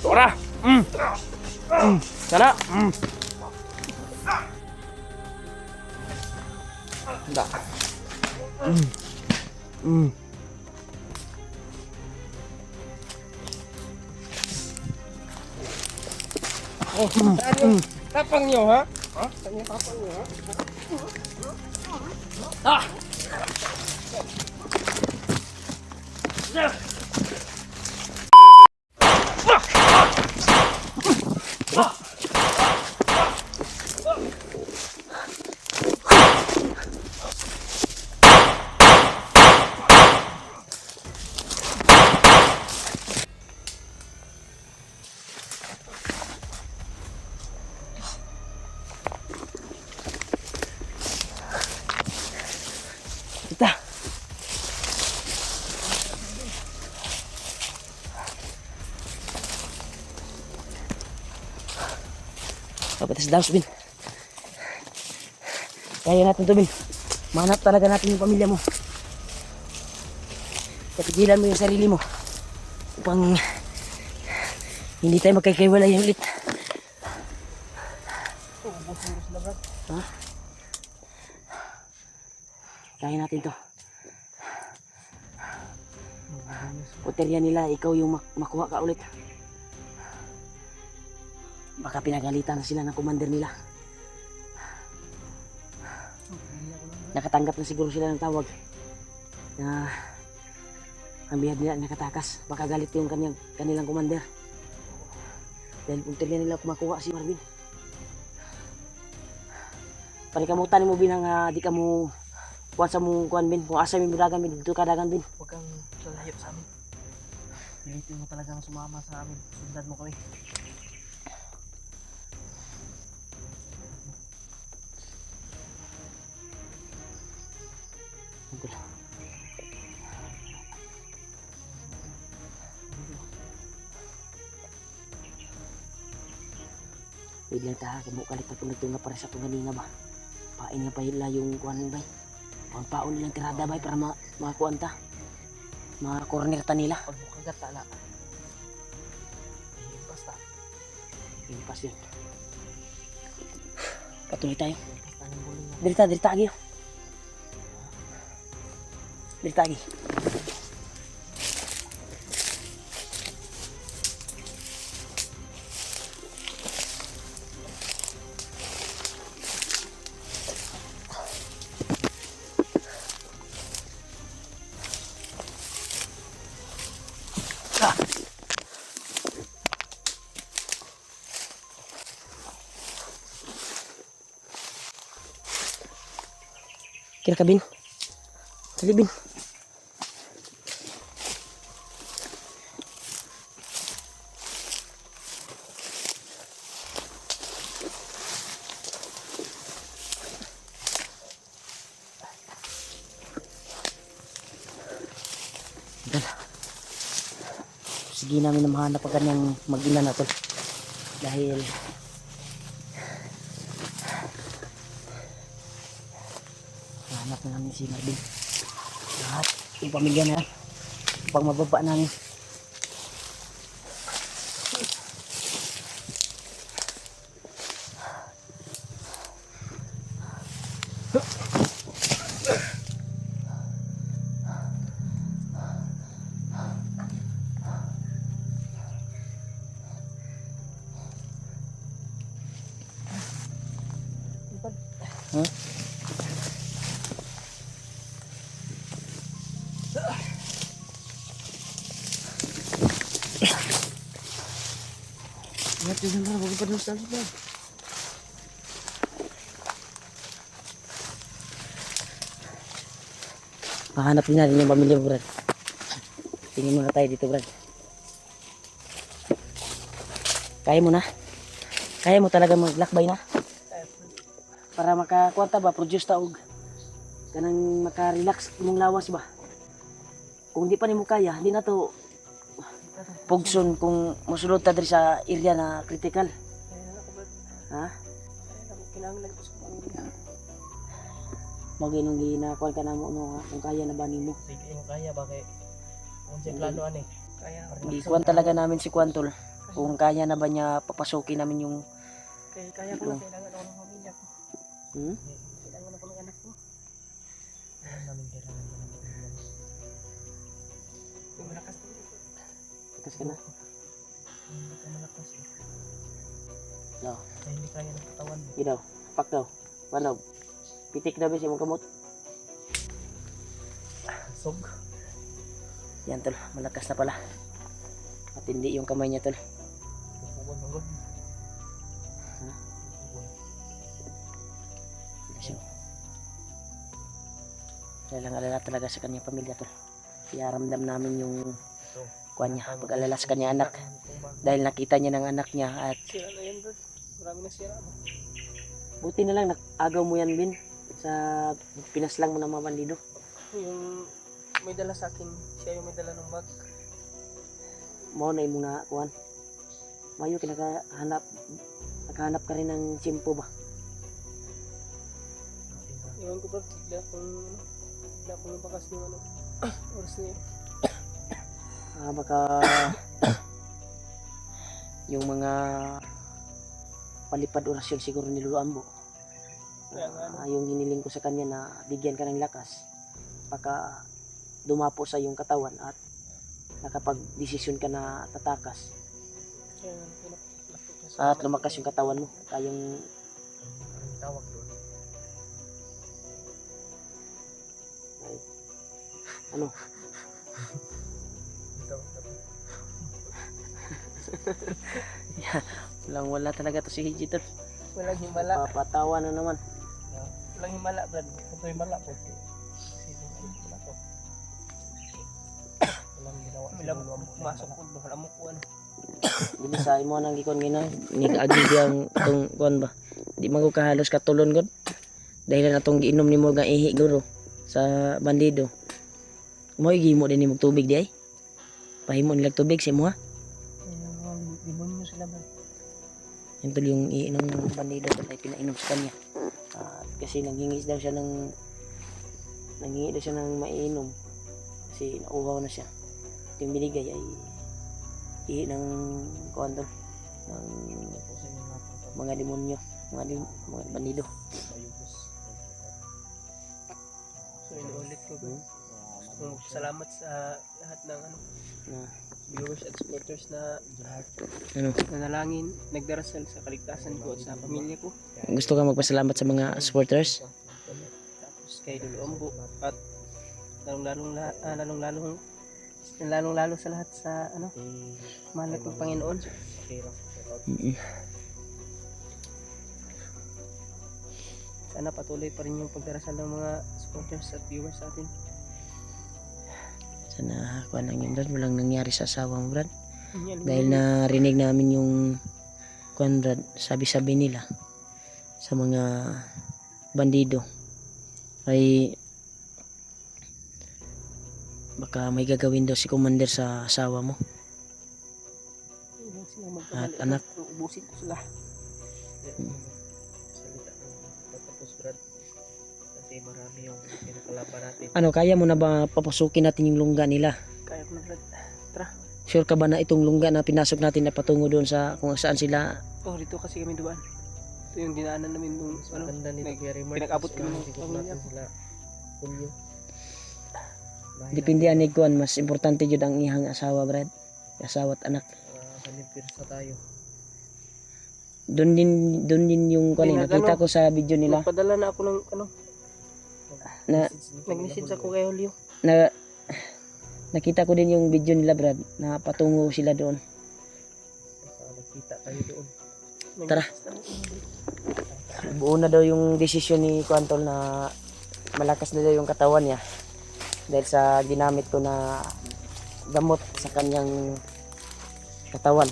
Ora. Sana. Da. Oh, saan yung tapang nyo, ha? Ha? Saan yung tapang nyo, ha? Ah! Kita. Papatas daw, Bin. Kaya natin to, Bin. Manap talaga natin yung pamilya mo. Kapigilan mo yung sarili mo upang hindi tayo magkakaiwalay ulit. Ha? Kaya natin to. Puterya nila, ikaw yung makuha ka ulit. Baka pinagalitan na sila ng commander nila. Nakatanggap na siguro sila ng tawag na ang bihag nila nakatakas. Baka galit yung kanilang commander. Dahil puterya nila kumakuha si Marvin. Panikamutan mo, Bin, ang di ka mo kuha sa mong kuhan, Bin. Kung asa mo dagan, Bin, dito ka dagan, Bin. Huwag kang lalayo sa amin. Pilitin mo talagang sumama sa amin. Sundan mo kami. Biglang taha, kamukalit na tunag-tunga para sa tunganina ba? Pain nga pa hila yung kuhanan ba? Pangpaon nilang tirada ba para makakuhan ta? Makakorner ta nila. Pag mukagat tala. Himpas ta. Impas yun. Patuloy tayo. Himpas ta ng buling na. Dirita agi. Dirita agi. Kira ka, Bin. Dali, Bin. Sige namin na mahanap ang kanyang mag-ina na to. Dahil hanap na namin si Marvin. Lahat yung pamilya na yan. Pag mababa namin. Huh? Ingat yun na, huwag pa doon sa loob. Mahanap din natin yung pamilya mo, Brad. Tingin muna tayo dito, Brad. Kaya mo na? Kaya mo talaga maglakbay na? Para makakuha ba, produce taog. Kanang maka-relax mong lawas ba? Kung di pa ni mo kaya, di na to pugson kung musulod ta diri sa area na critical. Ha? Kinahanglan ko sa pamilya. Maginong ginakuan ka na mo no, kung kaya na ba nimo. Sige, kung kaya ba kay kung siya plano ani. Kaya, Ikuan talaga namin si Kwantol. Kung kaya na ba niya papasukin namin yung kaya ko na kailangan ako ng pamilya ko. hmm? Kailangan ako ng anak ko. Kailangan namin kailangan ng pamilya. Yung malakas na ito. Takas ka na. Hindi ka malakas eh. No. Kaya hindi kaya ng katawan mo. Gidaw. Pak daw. Panog. Pitik na ba siya mong kamot? Sog. Yan tol. Malakas na pala. Matindi yung kamay niya tol. Pupuan mo gud. Ha? Pupuan. Siya. Kailangan alala talaga sa kanyang pamilya tol. Kaya ramdam namin yung Ito. kuan niya. Pag-alala sa kanyang anak. Dahil nakita niya ng anak niya at Sira na yan bro. Marami na sira mo. buti na lang agaw mo yan Bin. Sa pinaslang mo ng mga bandido. Yung may dala sa akin, siya yung may dala ng bag. Mo na imong na kuan. Mayo nakahanap ka rin ng tsimpo ba? Iwan ko bro, bigla kong nabakas yung ano, oras niya. Baka yung mga palipad orasyon siguro ni Lolo Ambo. Kaya nga ano, Yung hiniling ko sa kanya na bigyan ka ng lakas. Baka dumapo sa iyong katawan at nakapag-desisyon ka na tatakas. kaya nga, At lumakas yung katawan mo. Kayong ang tawag doon. ano? Ang tawag doon. Wala talaga to si Hiji tol. Walang himala. Papatawa na naman. Walang himala brad. Ito himala po. Sino ang himala ko? Walang ginawa. Walang pumasok ko. Walang mukuan. Dili sa imo nang gikon gina ni agi diyang tong kuan ba. Di man ko kahalos katulon gud. Dahil na tong giinom nimo nga ihi guro sa bandido. Mo'y gimo din nimo tubig di ay. Pahimo nila tubig si mo ha. Yung demonyo sila brad. Yan tol yung iinom ng bandido tol ay pinainom sa kanya. Kasi nanghingi daw siya ng mainom kasi nauhaw na siya. Yung binigay ay ihi ng kuan tol ng mga demonyo, mga bandido. So inuulit ko bro. Gusto kong salamat sa lahat ng ano, Na viewers at supporters na ano, nanalangin, nagdarasal sa kaligtasan ko at sa pamilya ko. gusto ka magpasalamat sa mga supporters? Tapos kay Lolo Ombo at lalong-lalo sa lahat sa ano, mahal nating Panginoon. Sana patuloy pa rin yung pagdarasal ng mga supporters at viewers sa atin. Sana kuan lang yun Brad, walang nangyari sa asawa mo Brad. Yan, Dahil narinig namin yung kuan Brad, sabi-sabi nila sa mga bandido ay baka may gagawin daw si Commander sa asawa mo yan sila at magkamali. anak. Uubusin ko sila. Salita ng patapos Brad. Kasi marami yung pinakalaban natin. Ano, kaya mo na ba papasukin natin yung lungga nila? Kaya ko na Brad. Tara. Sure ka ba na itong lungga na pinasok natin na patungo doon sa kung saan sila? Oh, dito kasi kami dumaan. Ito yung dinaanan namin nung ano, Ganda nito kay Remark. pinag-abot kami ng Ikot pamilya natin ko. sila. Pulyo. Depende ani kuan, mas importante jud ang ihang asawa Brad. Asawa at anak. Kanipirsa tayo. Doon din yung kuan Pinag- nakita ano, ko sa video nila Magpadala na ako ng ano, na nag-message ako kay Julio. na nakita ko din yung video nila Brad na patungo sila doon. Nakita tayo doon. Tara. Buo na daw yung desisyon ni Kuantol na malakas na daw yung katawan niya dahil sa ginamit ko na gamot sa kanyang katawan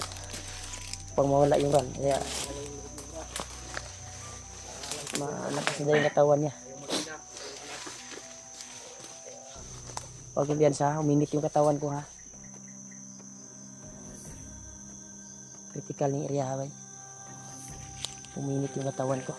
pang mawala yung ran. Kaya malakas na daw yung katawan niya. Huwag yung biyansa, uminit yung katawan ko ha. Critical ni area ha, bay. Uminit yung katawan ko.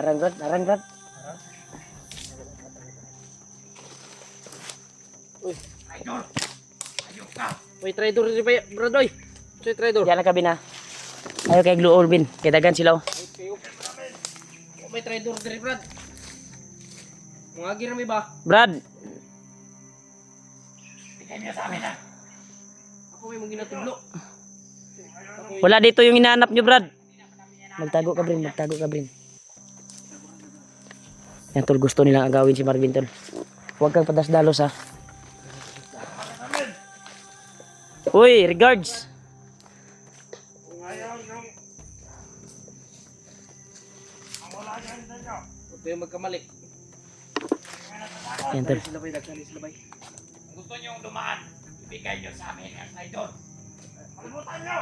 Arang Brad, arang Brad. May trader di ba, Bradoy? Say trader. Diyan na kabi na. Ayo kay Glue Orbin, kay dagan sila. Oh. May trader diri, Brad. Mga gira ba? Brad, Ako may mga ginatudlo. wala dito yung inaanap nyo, Brad. Magtago ka, Brin. Magtago ka, Brin. Yan, tol. Gusto nilang agawin si Marvin, tol. Huwag kang padasdalos, ha. Uy, regards. Huwag kayong magkamali. Yan, tol. Sila bay, nagkali sila bay. Gusto nyo dumaan, ibigay nyo sa amin ang idol. Kalimutan nyo!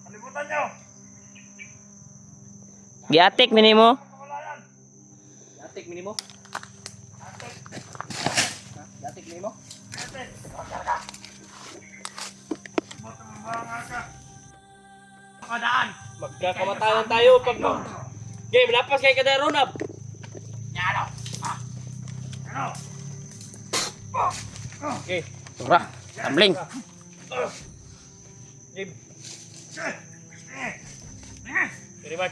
Kalimutan nyo! Giatik, minimo. Yatik minimo. Yatik minimo. Makadaan! Magkakamatayan tayo pag game, lapas kay kada Ronab. Nyalo! Ah! Ano? Okay. Tura, tambling. Game. Very bad.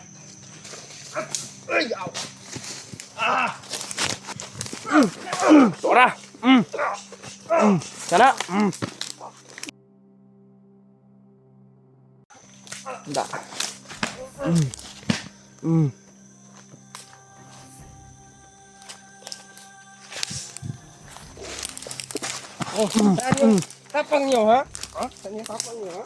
Ay, aw. Ah! Tura. Sana. Da. Oh, saan yung tapang nyo, ha? Ha? Saan yung tapang nyo, ha?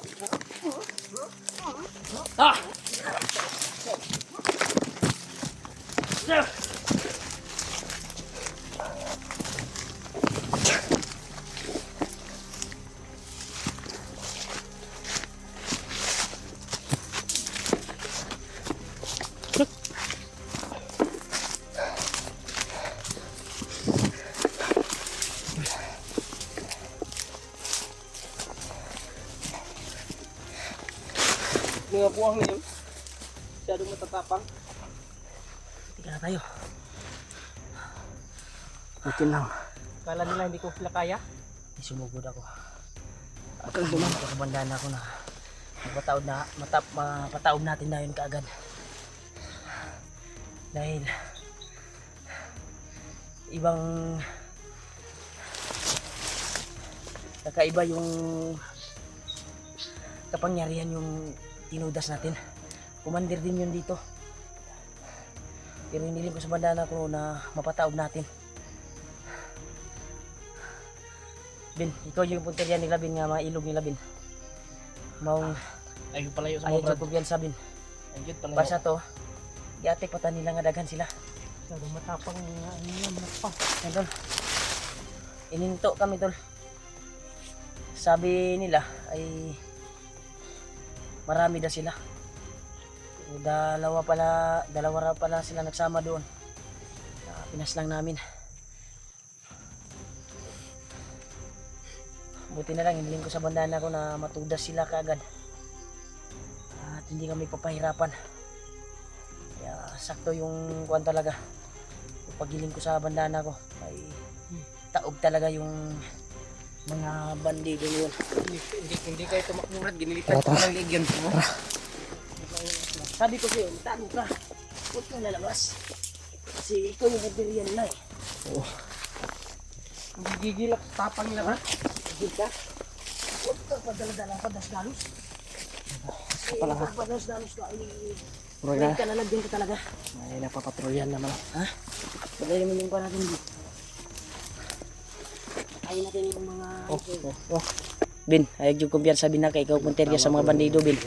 Mga buwang na yun. Masyadong matatapang. Tika na tayo. Butin lang. Kala nila hindi ko sila kaya. Isumugod ako. Akang duman ako sa bandana ko na mapataob natin na yun kaagad. Dahil ibang kakaiba yung kapangyarihan yung tinudas natin. Commander din yun dito. Pero hiniling ko sa bandana ko na mapataob natin. Bin, ikaw yung punteriya nila, Bin, nga mailog nila, Bin. Maong Ayun pala yun sa ayaw mga brad. sa kumpiyansa, Bin. Ayun pala yun. Basta to, giatik pata nila nga daghan sila. Masyadong matapang nga. Ano yan, pa. Yan, tol. Ininto kami, tol. Sabi nila ay marami daw sila. Dalawa pala sila nagsama doon. Pinas lang namin. Buti na lang, hiniling ko sa bandana ko na matudas sila kaagad. At hindi kami papahirapan. Kaya sakto yung kuwan talaga. Yung paghiling ko sa bandana ko ay taob talaga yung mga bandido yun. Hindi kayo tumakbo, Brad. Ginilitan ko ng ligyan mo. Sabi ko sa'yo, tago ka. Huwag kang lalabas. Kasi ikaw yung nagdiriyan nila eh. Gigilak tapang nila, ha? Higit ka. Huwag kang padala-dala padas-dalos. Kasi pag padas-dalos ka ay may kalalagyan ka talaga. May napapatrolyan naman. Ha? Bagay naman yung pa natin dito. Ayaw natin yung mga... Bin, ayag yung kumpiyansa, Bin, na kay ikaw punterya sa mga bandido, Bin.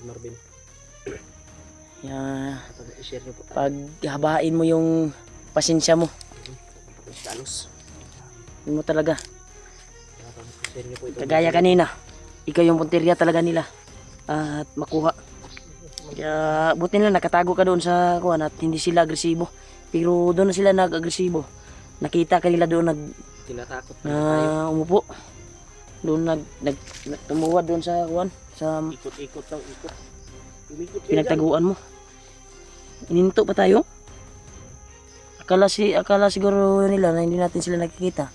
Marvin. Kaya I-share nyo po. paghabain mo yung pasensya mo. Dalos. Yun mo talaga. I-share nyo po ito. Kagaya kanina, ikaw yung punterya talaga nila. At makuha. Kaya buti na nakatago ka doon sa kuwan at hindi sila agresibo. Pero doon na sila nag-agresibo. Nakita ka nila doon Tinatakot na na tayo. umupo. Doon tumuwad doon sa kuwan, sa Ikot-ikot daw, ikot. pinagtaguan mo. Ininto pa tayo? Akala siguro nila na hindi natin sila nakikita.